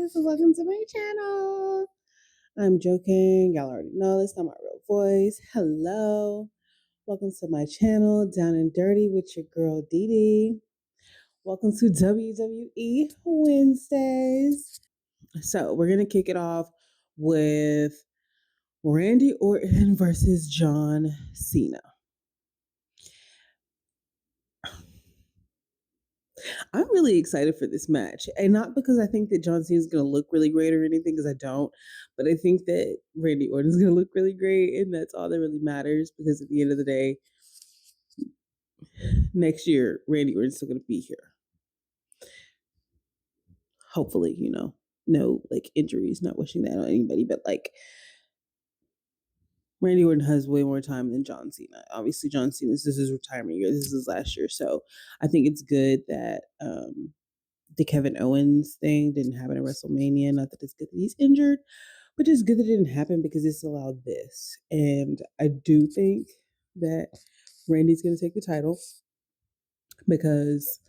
guys, welcome to my channel. I'm joking, y'all already know that's not my real voice. Hello, welcome to my channel, Down and Dirty with your girl Dee Dee. Welcome to WWE Wednesdays. So we're gonna kick it off with Randy Orton versus John Cena. I'm really excited for this match. And not because I think that John Cena is going to look really great or anything, because I don't. But I think that Randy Orton is going to look really great. And that's all that really matters. Because at the end of the day, next year, Randy Orton's still going to be here. Hopefully, no like injuries, not wishing that on anybody. But like, Randy Orton has way more time than John Cena. Obviously, John Cena, this is his retirement year. This is his last year. So I think it's good that the Kevin Owens thing didn't happen at WrestleMania. Not that it's good that he's injured, but it's good that it didn't happen because it's allowed this. And I do think that Randy's going to take the title because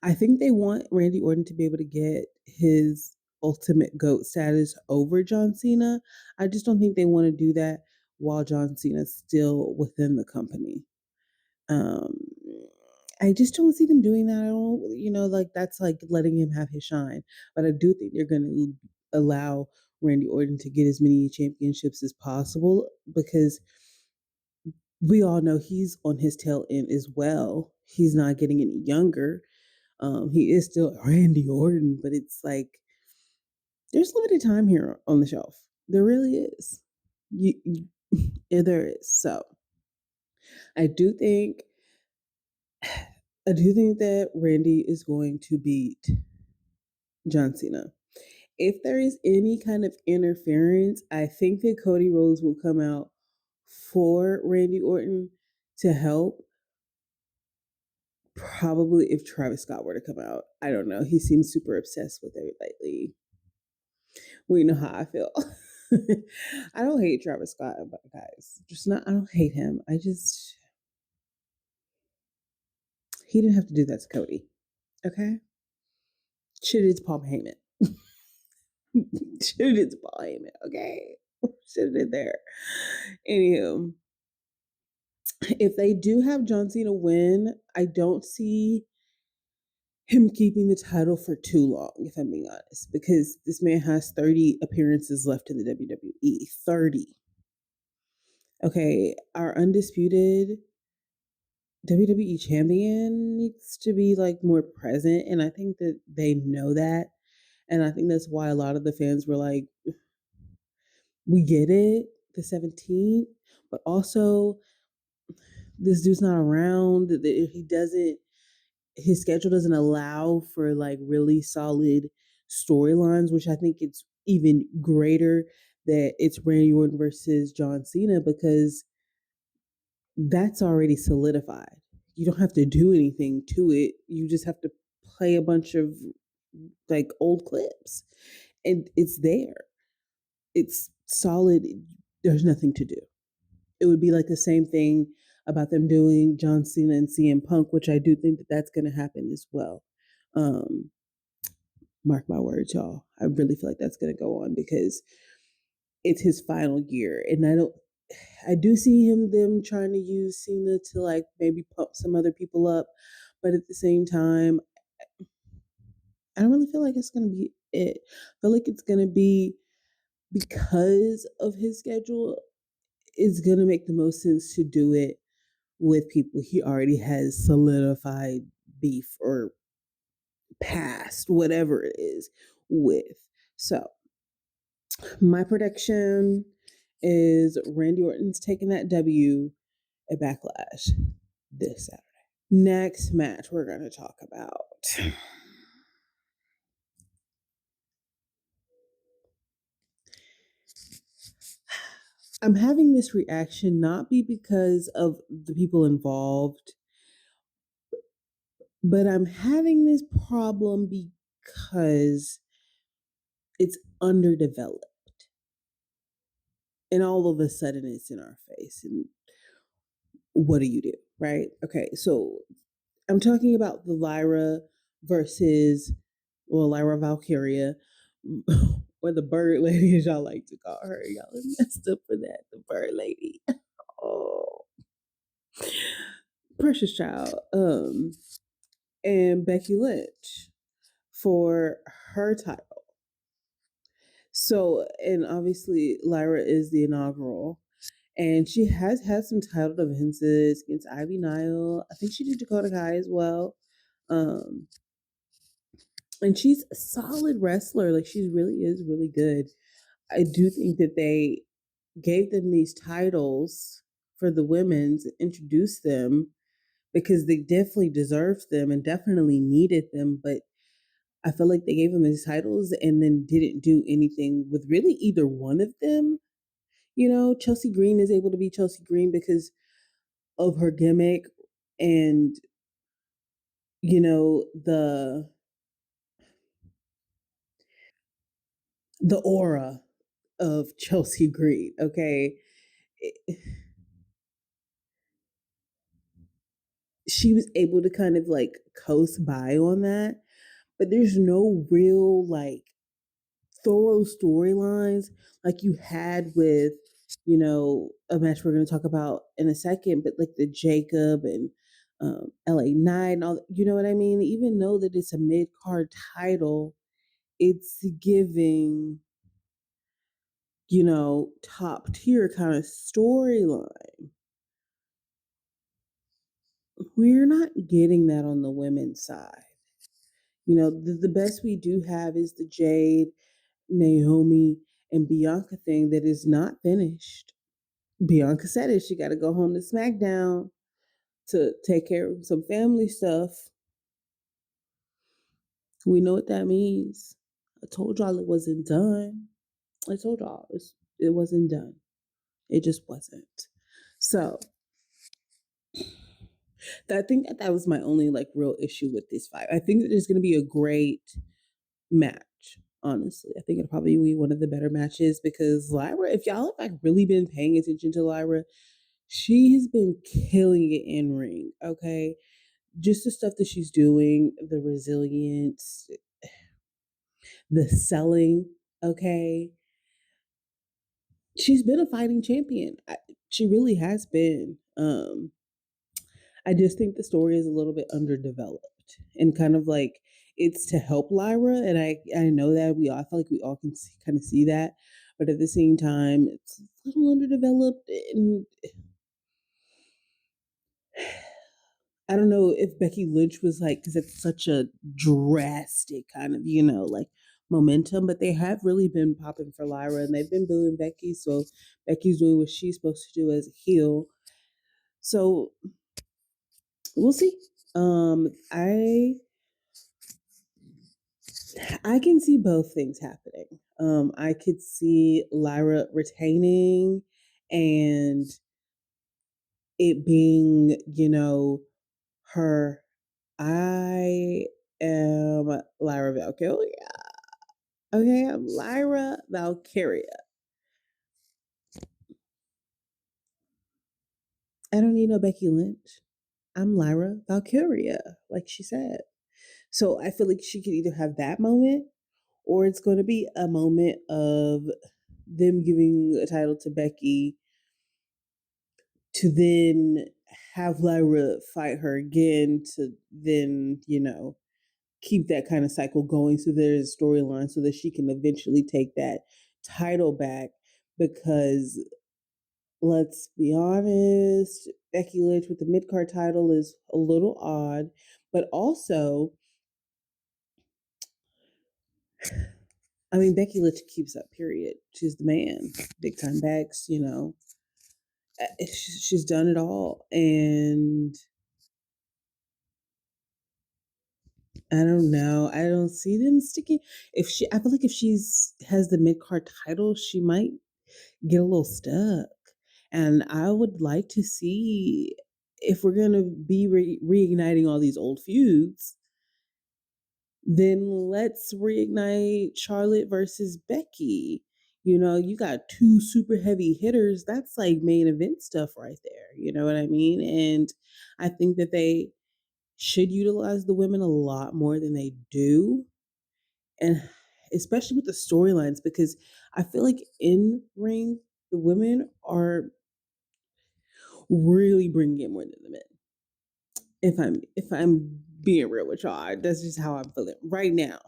I think they want Randy Orton to be able to get his ultimate GOAT status over John Cena. I just don't think they want to do that while John Cena's still within the company. I just don't see them doing that. I don't, like that's like letting him have his shine. But I do think they're going to allow Randy Orton to get as many championships as possible because we all know he's on his tail end as well. He's not getting any younger. He is still Randy Orton, but it's like there's limited time here on the shelf. There really is. There is. So I do think that Randy is going to beat John Cena. If there is any kind of interference, I think that Cody Rhodes will come out for Randy Orton to help. Probably if Travis Scott were to come out. I don't know. He seems super obsessed with it lately. We know how I feel. I don't hate Travis Scott, guys. I don't hate him. He didn't have to do that to Cody. Okay? Should have did Paul Heyman. Should have did Paul Heyman, okay? Should have did there. Anywho, if they do have John Cena win, I don't see him keeping the title for too long, if I'm being honest, because this man has 30 appearances left in the WWE. 30. Okay, our undisputed WWE champion needs to be like more present, and I think that they know that. And I think that's why a lot of the fans were like, we get it, the 17th, but also this dude's not around. If he doesn't, his schedule doesn't allow for like really solid storylines, which I think it's even greater that it's Randy Orton versus John Cena because that's already solidified. You don't have to do anything to it. You just have to play a bunch of like old clips and it's there. It's solid. There's nothing to do. It would be like the same thing about them doing John Cena and CM Punk, which I do think that that's going to happen as well. Mark my words, y'all. I really feel like that's going to go on because it's his final year. And I do see them trying to use Cena to like maybe pump some other people up. But at the same time, I don't really feel like it's going to be it. I feel like it's going to be because of his schedule, it's going to make the most sense to do it with people he already has solidified beef or past, whatever it is, with. So, my prediction is Randy Orton's taking that W at Backlash this Saturday. Next match we're going to talk about. I'm having this reaction not be because of the people involved, but I'm having this problem because it's underdeveloped. And all of a sudden it's in our face. And what do you do? Right? Okay, so I'm talking about the Lyra versus well, Lyra Valkyria, or the bird lady, as y'all like to call her. Y'all are messed up for that. The bird lady. Oh, precious child. And Becky Lynch for her title. So, and obviously, Lyra is the inaugural. And she has had some title defenses against Ivy Nile. I think she did Dakota Kai as well. Um, and she's a solid wrestler. Like, she really is really good. I do think that they gave them these titles for the women's, introduced them because they definitely deserved them and definitely needed them. But I feel like they gave them these titles and then didn't do anything with really either one of them. You know, Chelsea Green is able to be Chelsea Green because of her gimmick and, you know, the aura of Chelsea Green. Okay. She was able to kind of like coast by on that, but there's no real like thorough storylines like you had with, you know, a match we're going to talk about in a second, but like the Jacob and LA Knight and all, you know what I mean? Even though that it's a mid card title, it's giving, you know, top tier kind of storyline. We're not getting that on the women's side. You know, the best we do have is the Jade, Naomi, and Bianca thing that is not finished. Bianca said it. She got to go home to SmackDown to take care of some family stuff. We know what that means. I told y'all it wasn't done. I told y'all it wasn't done. It just wasn't. So I think that was my only like real issue with this fight. I think that there's going to be a great match. Honestly, I think it'll probably be one of the better matches because Lyra, if y'all have like really been paying attention to Lyra, she has been killing it in ring. Okay, just the stuff that she's doing, the resilience, the selling. Okay, she's been a fighting champion. She really has been. I just think the story is a little bit underdeveloped and kind of like it's to help Lyra, and I know that we all I feel like we all can see, kind of see that, but at the same time, it's a little underdeveloped, and I don't know if Becky Lynch was like because it's such a drastic kind of like momentum, but they have really been popping for Lyra, and they've been building Becky, so Becky's doing what she's supposed to do as a heel. So we'll see. I can see both things happening. I could see Lyra retaining and it being, her. I am Lyra Valkyria. Okay, I'm Lyra Valkyria. I don't need no Becky Lynch. I'm Lyra Valkyria, like she said. So I feel like she could either have that moment or it's going to be a moment of them giving a title to Becky to then have Lyra fight her again to then, keep that kind of cycle going so there's a storyline so that she can eventually take that title back because let's be honest, Becky Lynch with the mid card title is a little odd, but also, I mean, Becky Lynch keeps up, period. She's the man. Big time backs, she's done it all. And I don't know. I don't see them sticking. I feel like if has the mid card title, she might get a little stuck. And I would like to see if we're gonna be reigniting all these old feuds. Then let's reignite Charlotte versus Becky. You got two super heavy hitters. That's like main event stuff right there. You know what I mean? And I think that they should utilize the women a lot more than they do. And especially with the storylines, because I feel like in ring, the women are really bringing it more than the men. If I'm being real with y'all, that's just how I'm feeling right now.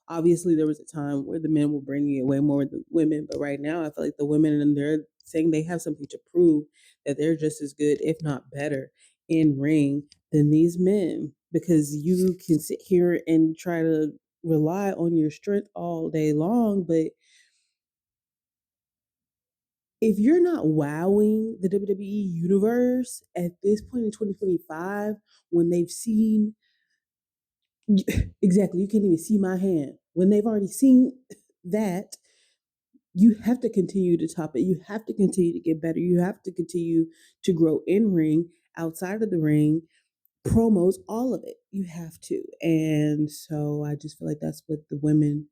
Obviously, there was a time where the men were bringing it way more than women, but right now, I feel like the women and they're saying they have something to prove, that they're just as good, if not better, in ring than these men. Because you can sit here and try to rely on your strength all day long, but if you're not wowing the WWE universe at this point in 2025, when they've seen exactly, you can't even see my hand. When they've already seen that, you have to continue to top it. You have to continue to get better. You have to continue to grow in ring, outside of the ring, promos, all of it. You have to. And so I just feel like that's what the women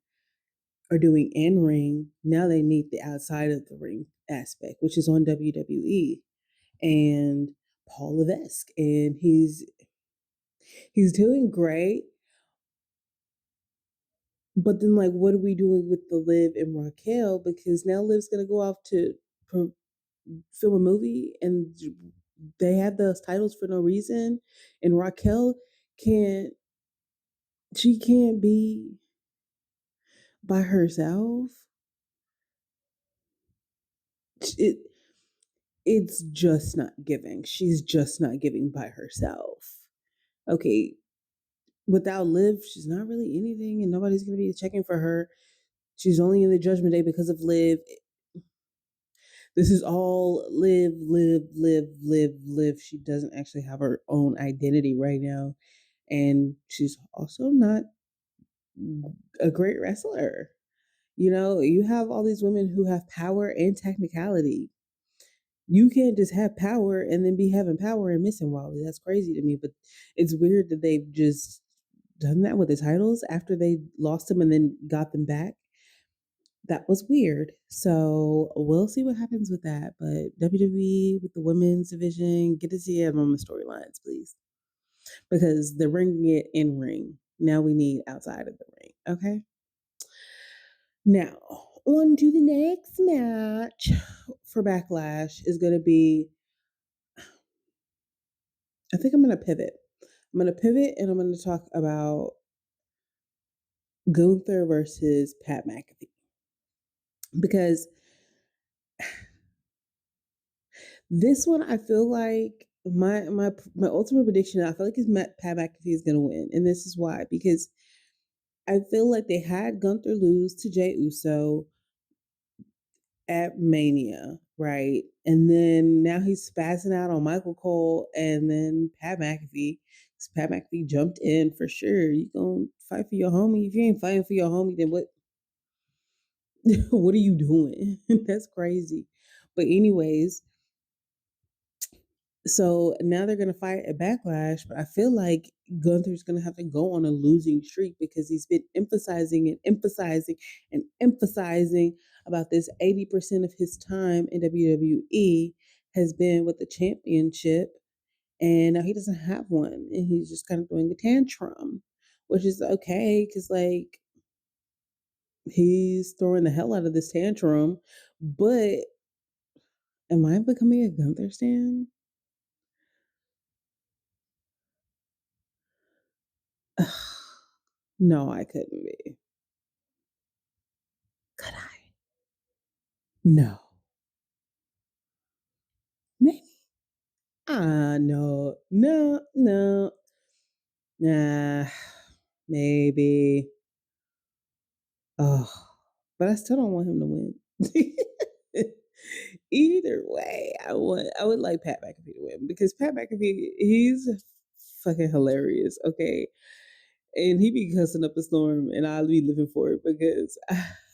are doing in ring. Now they need the outside of the ring aspect, which is on WWE and Paul Levesque. And he's doing great. But then, like, what are we doing with the Liv and Raquel? Because now Liv's gonna go off to film a movie, and they have those titles for no reason. And Raquel can't. She can't be by herself. It it's just not giving. She's just not giving by herself. Okay, without Liv, she's not really anything, and nobody's gonna be checking for her. She's only in the Judgment Day because of Liv. This is all Liv, Liv, Liv, Liv, Liv. She doesn't actually have her own identity right now. And she's also not a great wrestler. You know, you have all these women who have power and technicality. You can't just have power and then be having power and missing Wally. That's crazy to me. But it's weird that they've just done that with the titles after they lost them and then got them back. That was weird. So we'll see what happens with that. But WWE with the women's division, get to see them on the storylines, please. Because they're bringing it in ring. Now we need outside of the ring. Okay. Now, on to the next match for Backlash is going to be, I think I'm going to pivot. I'm going to pivot and I'm going to talk about Gunther versus Pat McAfee. Because this one, I feel like my ultimate prediction, I feel like is Pat McAfee is going to win. And this is why. Because I feel like they had Gunther lose to Jey Uso at Mania, right? And then now he's spazzing out on Michael Cole and then Pat McAfee. Pat McAfee jumped in for sure. You gonna fight for your homie? If you ain't fighting for your homie, then what? What are you doing? That's crazy. But anyways, so now they're gonna fight a Backlash, but I feel like Gunther's gonna have to go on a losing streak because he's been emphasizing and emphasizing and emphasizing about this 80% of his time in WWE has been with the championship, and now he doesn't have one, and he's just kind of throwing a tantrum, which is okay because like he's throwing the hell out of this tantrum, but am I becoming a Gunther stan? No, I couldn't be. Could I? No. Maybe. No. No, no. Nah. Maybe. Oh. But I still don't want him to win. Either way, I would like Pat McAfee to win because Pat McAfee, he's fucking hilarious, okay? And he be cussing up a storm, and I'll be living for it because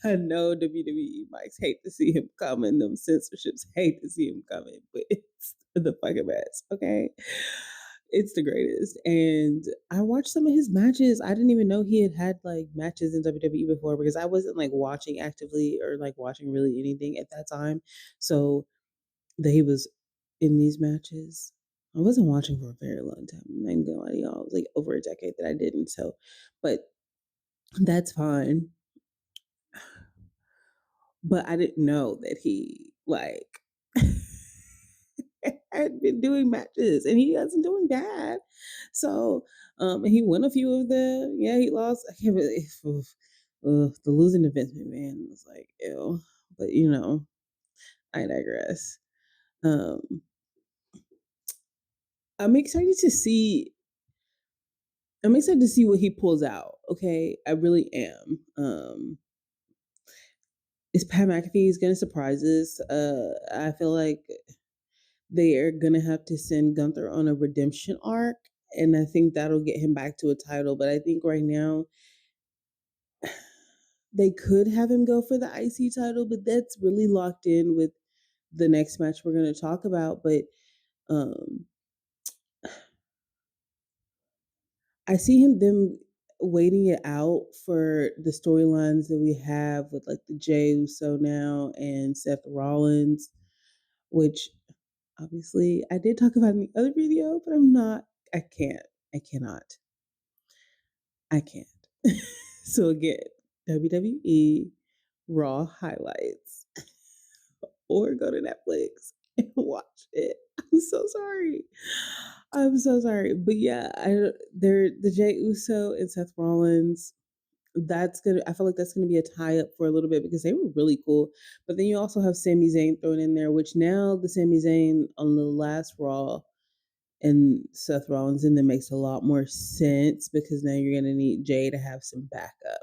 I know WWE mics hate to see him coming. Them censorships hate to see him coming, but it's the fucking best. Okay, it's the greatest. And I watched some of his matches. I didn't even know he had like matches in WWE before because I wasn't like watching actively or like watching really anything at that time. So that he was in these matches. I wasn't watching for a very long time. I'm not gonna lie to y'all. It was like over a decade that I didn't. So, but That's fine. But I didn't know that he like had been doing matches and he wasn't doing bad. So he won a few of them. Yeah, he lost. I can't really the losing to Vince McMahon was like ew. But I digress. Um I'm excited to see I'm excited to see what he pulls out. Okay. I really am. Is Pat McAfee is gonna surprise us. I feel like they are gonna have to send Gunther on a redemption arc, and I think that'll get him back to a title. But I think right now they could have him go for the IC title, but that's really locked in with the next match we're gonna talk about. But um, I see them waiting it out for the storylines that we have with like the Jey Uso now and Seth Rollins, which obviously I did talk about in the other video, but I can't, I cannot, I can't. So again, WWE Raw highlights or go to Netflix and watch it. I'm so sorry. I'm so sorry. But yeah, they're the Jey Uso and Seth Rollins. I feel like that's gonna be a tie up for a little bit because they were really cool. But then you also have Sami Zayn thrown in there, which now the Sami Zayn on the last Raw and Seth Rollins and then makes a lot more sense because now you're gonna need Jay to have some backup,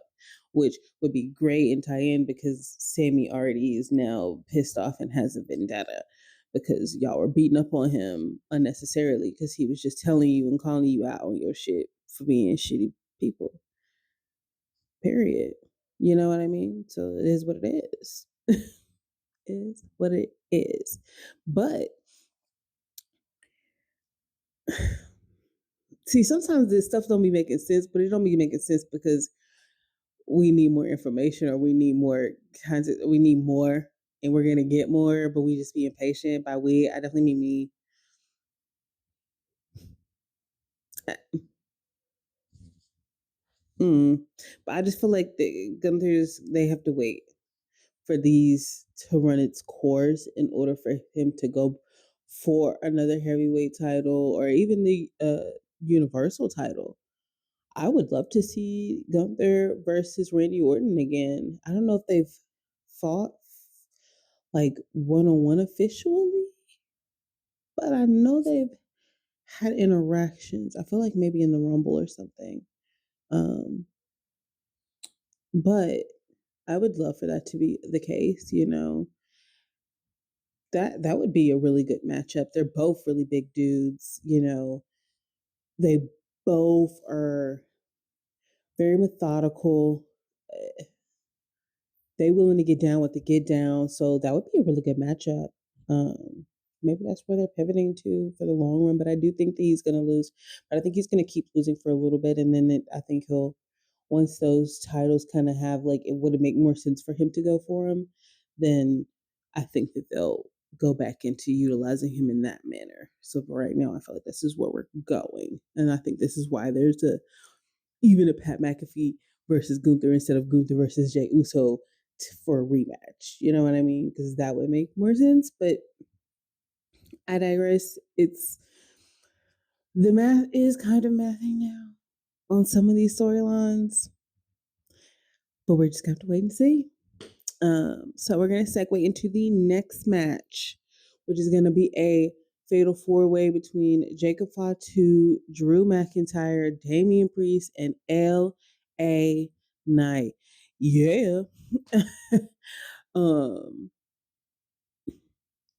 which would be great and tie in because Sammy already is now pissed off and has a vendetta because y'all were beating up on him unnecessarily because he was just telling you and calling you out on your shit for being shitty people. Period. You know what I mean? So it is what it is. Is what it is. But see, sometimes this stuff don't be making sense, but it don't be making sense because we need more information or we need more we need more and we're gonna get more, but we just be impatient. By we, I definitely mean me. Mm. But I just feel like the Gunther's they have to wait for these to run its course in order for him to go for another heavyweight title or even the universal title. I would love to see Gunther versus Randy Orton again. I don't know if they've fought like one on one officially, but I know they've had interactions. I feel like maybe in the Rumble or something. Um, but I would love for that to be the case. That would be a really good matchup. They're both really big dudes. They both are very methodical. They willing to get down with the get down. So that would be a really good matchup. Um, Maybe that's where they're pivoting to for the long run. But I do think that he's going to lose. But I think he's going to keep losing for a little bit, and then I think he'll once those titles kind of have like it would make more sense for him to go for him. Then I think that they'll go back into utilizing him in that manner. So for right now, I feel like this is where we're going, and I think this is why there's even a Pat McAfee versus Gunther instead of Gunther versus Jey Uso for a rematch. You know what I mean? Because that would make more sense. But I digress. It's the math is kind of mathing now on some of these storylines, but we're just gonna have to wait and see. So we're gonna segue into the next match, which is gonna be a fatal four-way between Jacob Fatu, Drew McIntyre, Damian Priest, and L.A. Knight. Yeah. um,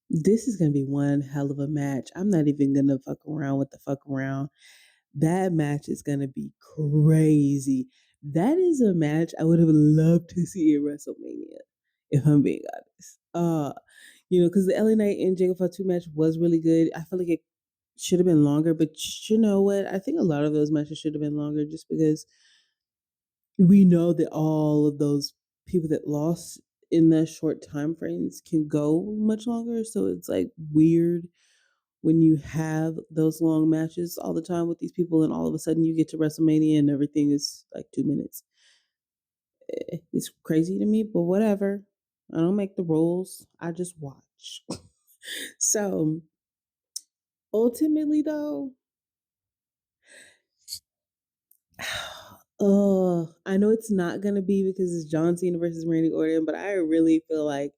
this is gonna be one hell of a match. I'm not even gonna fuck around with the fuck around. That match is gonna be crazy. That is a match I would have loved to see in WrestleMania, if I'm being honest. Because the LA Knight and Jacob Fatu match was really good. I feel like it should have been longer, but you know what? I think a lot of those matches should have been longer just because we know that all of those people that lost in the short time frames can go much longer. So it's like weird when you have those long matches all the time with these people and all of a sudden you get to WrestleMania and everything is like 2 minutes. It's crazy to me, but whatever. I don't make the rules. I just watch. So ultimately, though, I know it's not gonna be because it's John Cena versus Randy Orton, but I really feel like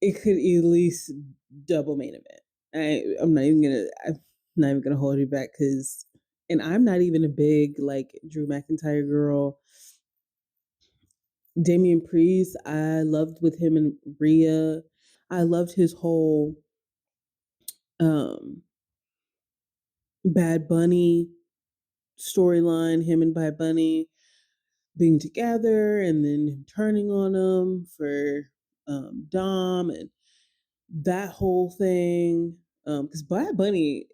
it could at least double main event. I'm not even gonna hold you back because, and I'm not even a big like Drew McIntyre girl. Damian Priest, I loved with him and Rhea. I loved his whole um Bad Bunny storyline, him and Bad Bunny being together and then him turning on him for Dom and that whole thing. Because Bad Bunny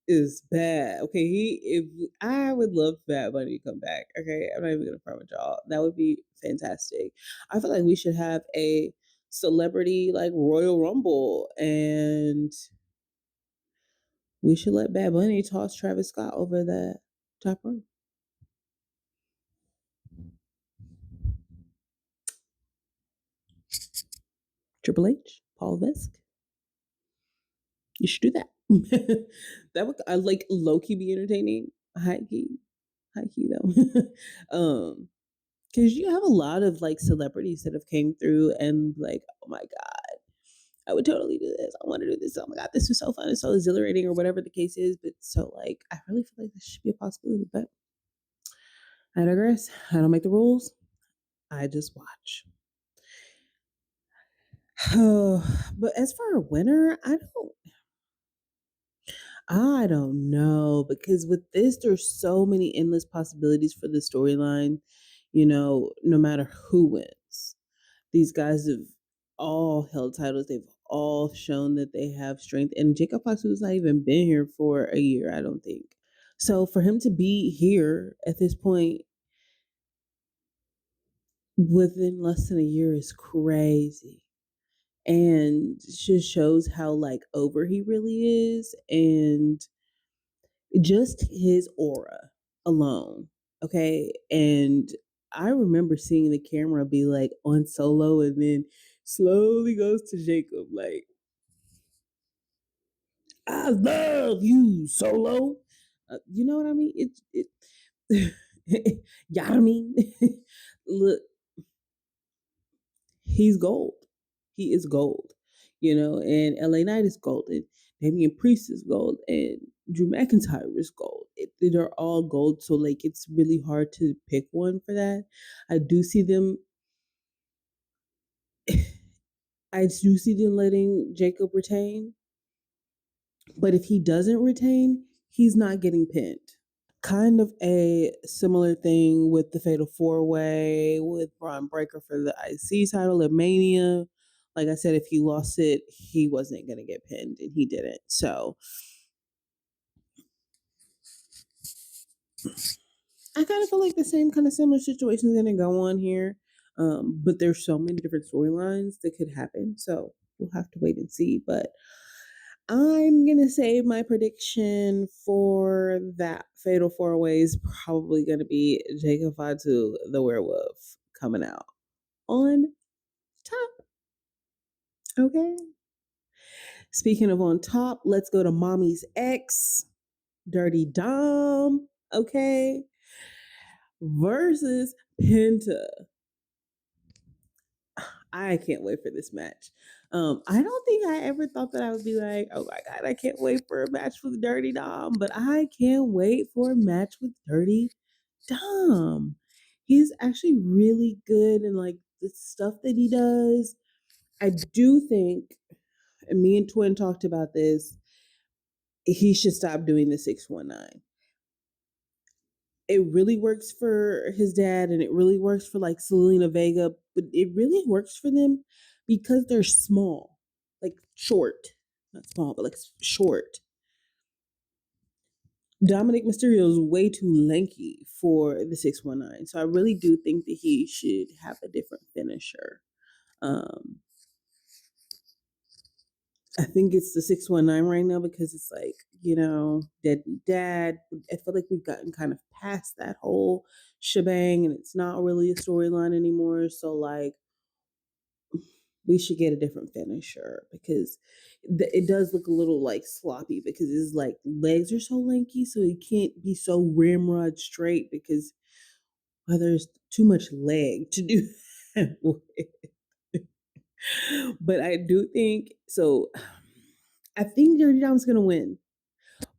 is bad. Okay, if I would love Bad Bunny to come back. Okay, I'm not even gonna front with y'all. That would be fantastic. I feel like we should have a celebrity like Royal Rumble, and we should let Bad Bunny toss Travis Scott over the top rope. Triple H, Paul Vesk. You should do that. That would I like low key be entertaining. High key though. Because you have a lot of like celebrities that have came through and like, oh my god, I would totally do this. I want to do this. Oh my god, this was so fun. It's so exhilarating, or whatever the case is. But so like, I really feel like this should be a possibility. But I digress. I don't make the rules. I just watch. But as for a winner, I don't know because with this, there's so many endless possibilities for the storyline. No matter who wins, these guys have all held titles. They've all shown that they have strength. And Jacob Fox, who's not even been here for a year, I don't think. So for him to be here at this point within less than a year is crazy. And it just shows how like over he really is, and just his aura alone. Okay. And I remember seeing the camera be like on Solo and then slowly goes to Jacob, like, I love you, Solo. You know what I mean? Yeah, I mean, look, he's gold. He is gold, and LA Knight is gold, and Damian Priest is gold, and Drew McIntyre is gold. They're all gold, so like it's really hard to pick one for that. I do see them. I do see them letting Jacob retain, but if he doesn't retain, he's not getting pinned. Kind of a similar thing with the Fatal Four Way with Braun Breaker for the IC title at Mania. Like I said, if he lost it, he wasn't going to get pinned, and he didn't. So I kind of feel like the same kind of similar situation is going to go on here. But there's so many different storylines that could happen. So we'll have to wait and see. But I'm going to say my prediction for that Fatal Four Way is probably going to be Jacob Fatu, the werewolf, coming out on top. Okay. Speaking of on top, let's go to Mommy's ex, Dirty Dom. Okay. Versus Penta. I can't wait for this match. I don't think I ever thought that I would be like, oh my God, I can't wait for a match with Dirty Dom, but I can't wait for a match with Dirty Dom. He's actually really good in like the stuff that he does. I do think, and me and Twin talked about this, he should stop doing the 619. It really works for his dad and it really works for like Selena Vega, but it really works for them because they're small, like short, not small, but like short. Dominik Mysterio is way too lanky for the 619. So I really do think that he should have a different finisher. Um, I think it's the 619 right now because it's like, deadbeat dad. I feel like we've gotten kind of past that whole shebang and it's not really a storyline anymore. So, like, we should get a different finisher because it does look a little like sloppy because his like legs are so lanky. So he can't be so ramrod straight because there's too much leg to do that with. But I do think so. I think Dirty Dom's gonna win.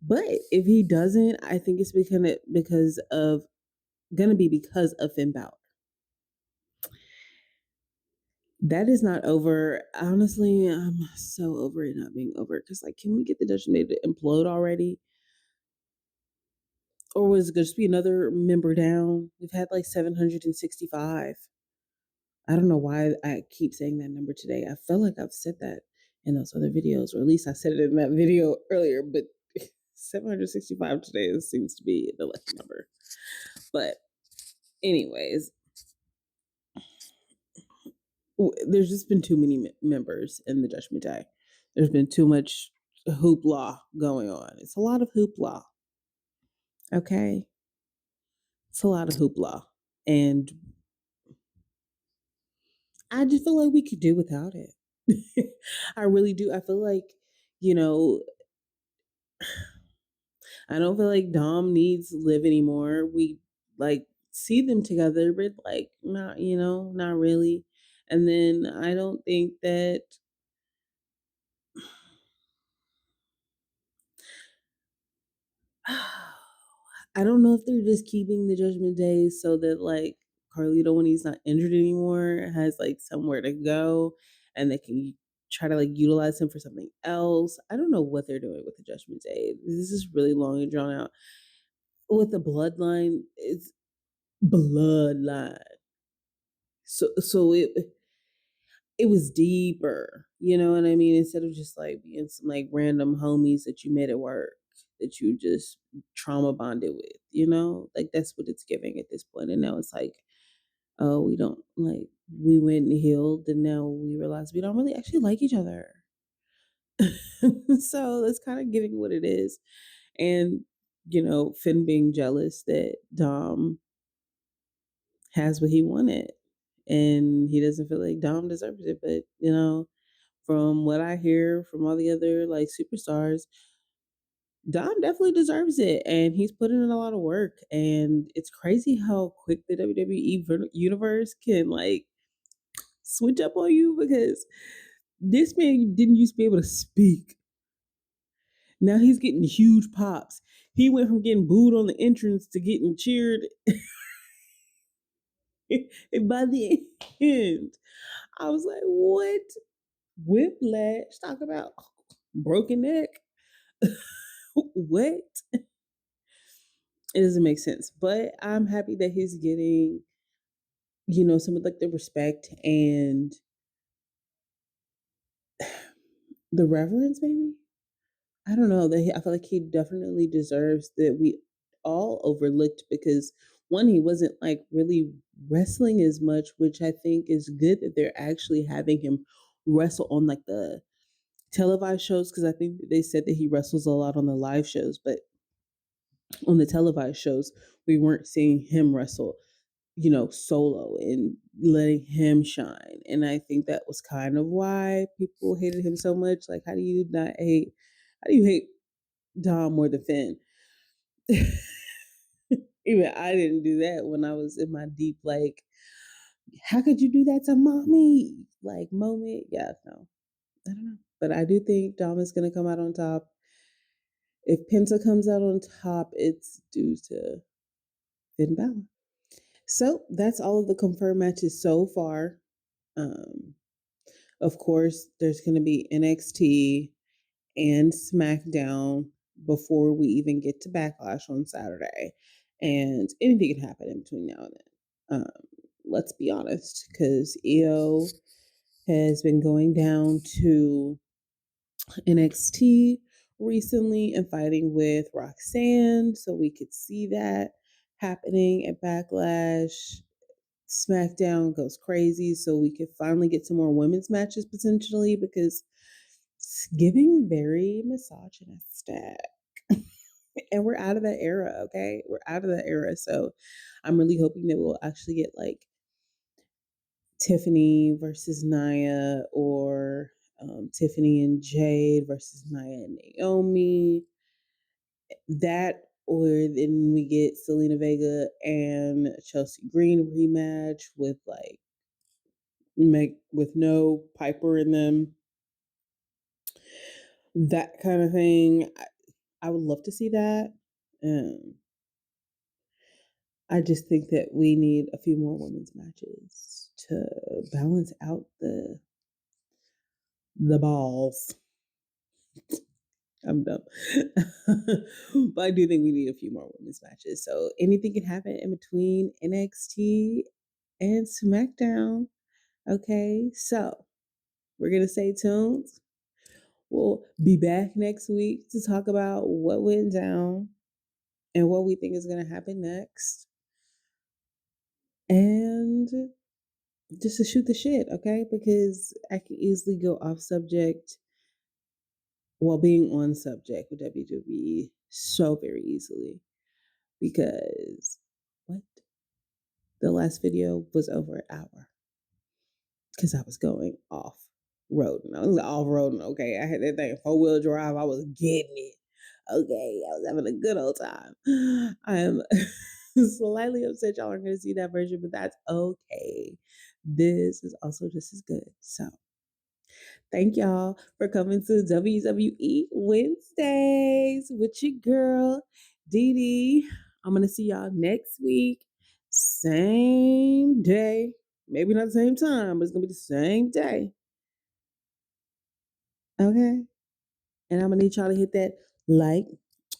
But if he doesn't, I think it's because of Finn Balor. That is not over. Honestly, I'm so over it not being over. Because, like, can we get the Dutchman to implode already? Or was it going to just be another member down? We've had like 765. I don't know why I keep saying that number today. I feel like I've said that in those other videos, or at least I said it in that video earlier, but 765 today seems to be the lucky number. But, anyways, there's just been too many members in the Judgment Day. There's been too much hoopla going on. It's a lot of hoopla. Okay? It's a lot of hoopla. And I just feel like we could do without it. I really do. I feel like, you know, I don't feel like Dom needs Liv anymore. We like see them together, but like not, not really. And then I don't think that I don't know if they're just keeping the Judgment Day so that like Carlito, when he's not injured anymore, has like somewhere to go and they can try to like utilize him for something else. I don't know what they're doing with the Judgment Day. This is really long and drawn out. With the bloodline, it's bloodline. So it was deeper, you know what I mean? Instead of just like being some like random homies that you met at work that you just trauma bonded with, like that's what it's giving at this point. And now it's like, oh, we don't like we went and healed, and now we realize we don't really actually like each other. So that's kind of giving what it is. And Finn being jealous that Dom has what he wanted, and he doesn't feel like Dom deserves it. But from what I hear from all the other like superstars, Dom definitely deserves it, and he's putting in a lot of work. And it's crazy how quick the WWE universe can like switch up on you because this man didn't used to be able to speak. Now he's getting huge pops. He went from getting booed on the entrance to getting cheered. And by the end, I was like, what? Whiplash? Talk about broken neck. What? It doesn't make sense. But I'm happy that he's getting, some of like the respect and the reverence, maybe. I don't know. I feel like he definitely deserves that we all overlooked because one, he wasn't like really wrestling as much, which I think is good that they're actually having him wrestle on like the televised shows because I think they said that he wrestles a lot on the live shows, but on the televised shows, we weren't seeing him wrestle, solo and letting him shine. And I think that was kind of why people hated him so much. Like, how do you hate Dom more than Finn? Even I didn't do that when I was in my deep, like, how could you do that to mommy? Like, moment. Yeah, no, I don't know. But I do think Dom is going to come out on top. If Penta comes out on top, it's due to Finn Balor. So that's all of the confirmed matches so far. Um, of course, there's going to be NXT and SmackDown before we even get to Backlash on Saturday. And anything can happen in between now and then. Let's be honest, because Io has been going down to NXT recently and fighting with Roxanne. So we could see that happening at Backlash. SmackDown goes crazy, so we could finally get some more women's matches potentially because It's giving very misogynistic. And we're out of that era, okay? We're out of that era. So I'm really hoping that we'll actually get like Tiffany versus Nia, or Tiffany and Jade versus Nia and Naomi. That, or then we get Selena Vega and Chelsea Green rematch with like with no Piper in them. That kind of thing. I would love to see that. Um, I just think that we need a few more women's matches to balance out the balls. I'm dumb. But I do think we need a few more women's matches. So anything can happen in between NXT and SmackDown. Okay, so we're going to stay tuned. We'll be back next week to talk about what went down and what we think is going to happen next. And just to shoot the shit, okay? Because I can easily go off subject while being on subject with WWE so very easily. Because what? The last video was over an hour. Because I was going off roading. I was off roading, okay? I had that thing 4-wheel drive. I was getting it. Okay, I was having a good old time. I am slightly upset y'all aren't going to see that version, but that's okay. This is also just as good. So, thank y'all for coming to WWE Wednesdays with your girl, Dee Dee. I'm going to see y'all next week, same day. Maybe not the same time, but it's going to be the same day. Okay? And I'm going to need y'all to hit that like.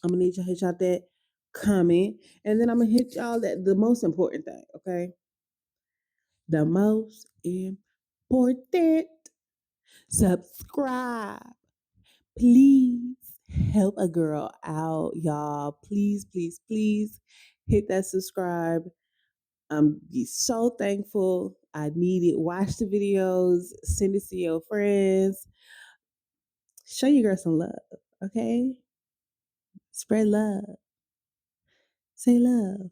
I'm going to need y'all to hit y'all that comment. And then I'm going to hit y'all that the most important thing, okay? The most important. Subscribe. Please help a girl out, y'all. Please, please, please hit that subscribe. I'm be so thankful. I need it. Watch the videos, send it to your friends. Show your girl some love, okay? Spread love. Say love.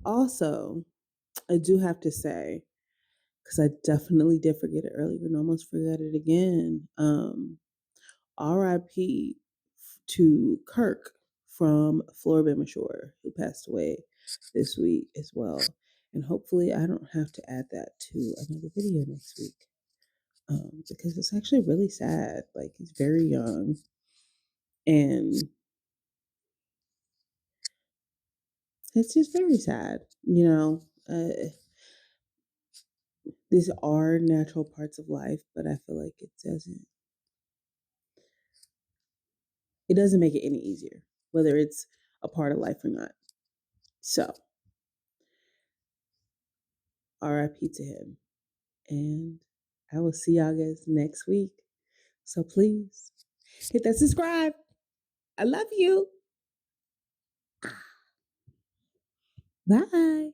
Also, I do have to say, because I definitely did forget it earlier and almost forgot it again. RIP to Kirk from Floribama Shore, who passed away this week as well. And hopefully I don't have to add that to another video next week. Because it's actually really sad. Like, he's very young. And it's just very sad, you know. These are natural parts of life, but I feel like it doesn't make it any easier, whether it's a part of life or not. So, RIP to him. And I will see y'all guys next week. So please hit that subscribe. I love you. Bye.